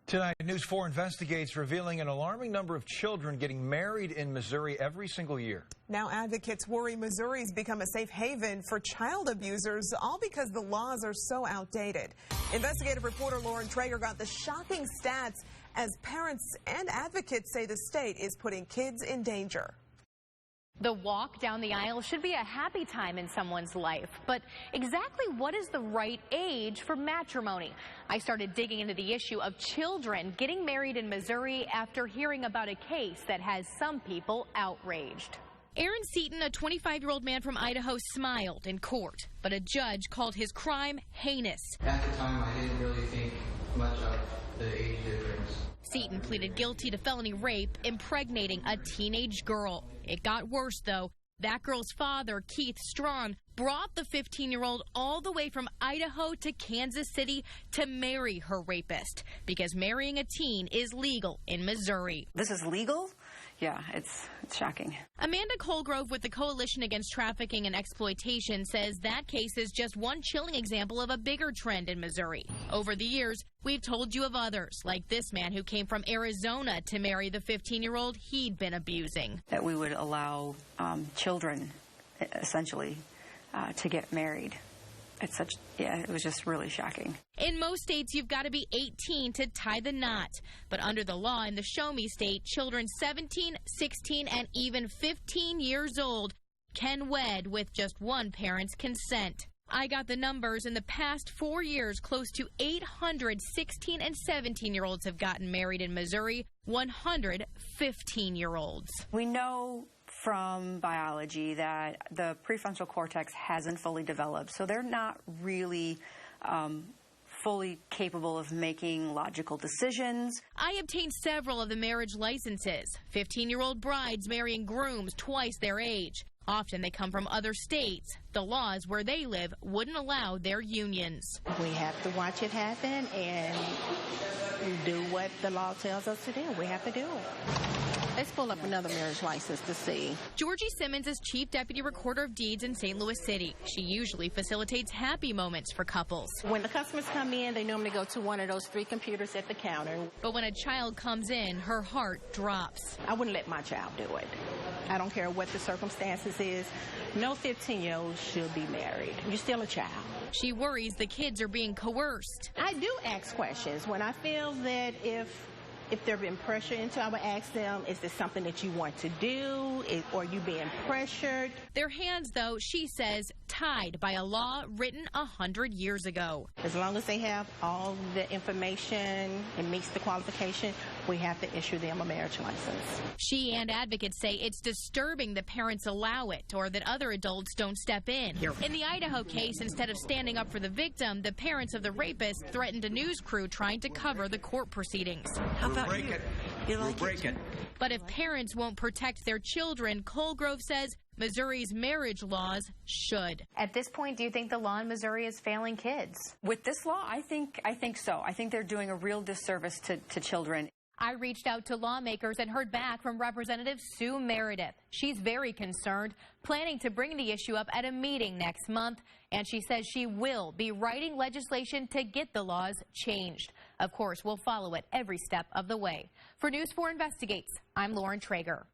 Tonight, News 4 investigates revealing an alarming number of children getting married in Missouri every single year. Now advocates worry Missouri's become a safe haven for child abusers, all because the laws are so outdated. Investigative reporter Lauren Traeger got the shocking stats as parents and advocates say the state is putting kids in danger. The walk down the aisle should be a happy time in someone's life, but exactly what is the right age for matrimony? I started digging into the issue of children getting married in Missouri after hearing about a case that has some people outraged. Aaron Seaton, a 25-year-old man from Idaho, smiled in court, but a judge called his crime heinous. At the time, I didn't really think much of the age difference. Seaton pleaded guilty to felony rape, impregnating a teenage girl. It got worse, though. That girl's father, Keith Strawn, brought the 15-year-old all the way from Idaho to Kansas City to marry her rapist, because marrying a teen is legal in Missouri. This is legal? Yeah, it's shocking. Amanda Colgrove with the Coalition Against Trafficking and Exploitation says that case is just one chilling example of a bigger trend in Missouri. Over the years, we've told you of others, like this man who came from Arizona to marry the 15-year-old he'd been abusing. That we would allow children, essentially, to get married. It was just really shocking. In most states, you've got to be 18 to tie the knot. But under the law in the Show Me state, children 17, 16, and even 15 years old can wed with just one parent's consent. I got the numbers. In the past 4 years, close to 800 16 and 17-year-olds have gotten married in Missouri, 100 15-year-olds. We know from biology that the prefrontal cortex hasn't fully developed, so they're not really fully capable of making logical decisions. I obtained several of the marriage licenses. 15-year-old brides marrying grooms twice their age. Often they come from other states. The laws where they live wouldn't allow their unions. We have to watch it happen and do what the law tells us to do. We have to do it. Let's pull up another marriage license to see. Georgie Simmons is Chief Deputy Recorder of Deeds in St. Louis City. She usually facilitates happy moments for couples. When the customers come in, they normally go to one of those 3 computers at the counter. But when a child comes in, her heart drops. I wouldn't let my child do it. I don't care what the circumstances is. No 15-year-old should be married. You're still a child. She worries the kids are being coerced. I do ask questions when I feel that if they're being pressured into, I would ask them, is this something that you want to do? Or are you being pressured? Their hands, though, she says, tied by a law written 100 years ago. As long as they have all the information and meets the qualification, we have to issue them a marriage license. She and advocates say it's disturbing that parents allow it or that other adults don't step in. In the Idaho case, instead of standing up for the victim, the parents of the rapist threatened a news crew trying to cover the court proceedings. We'll break it. We'll break it. But if parents won't protect their children, Colgrove says Missouri's marriage laws should. At this point, do you think the law in Missouri is failing kids? With this law, I think so. I think they're doing a real disservice to children. I reached out to lawmakers and heard back from Representative Sue Meredith. She's very concerned, planning to bring the issue up at a meeting next month, and she says she will be writing legislation to get the laws changed. Of course, we'll follow it every step of the way. For News 4 Investigates, I'm Lauren Traeger.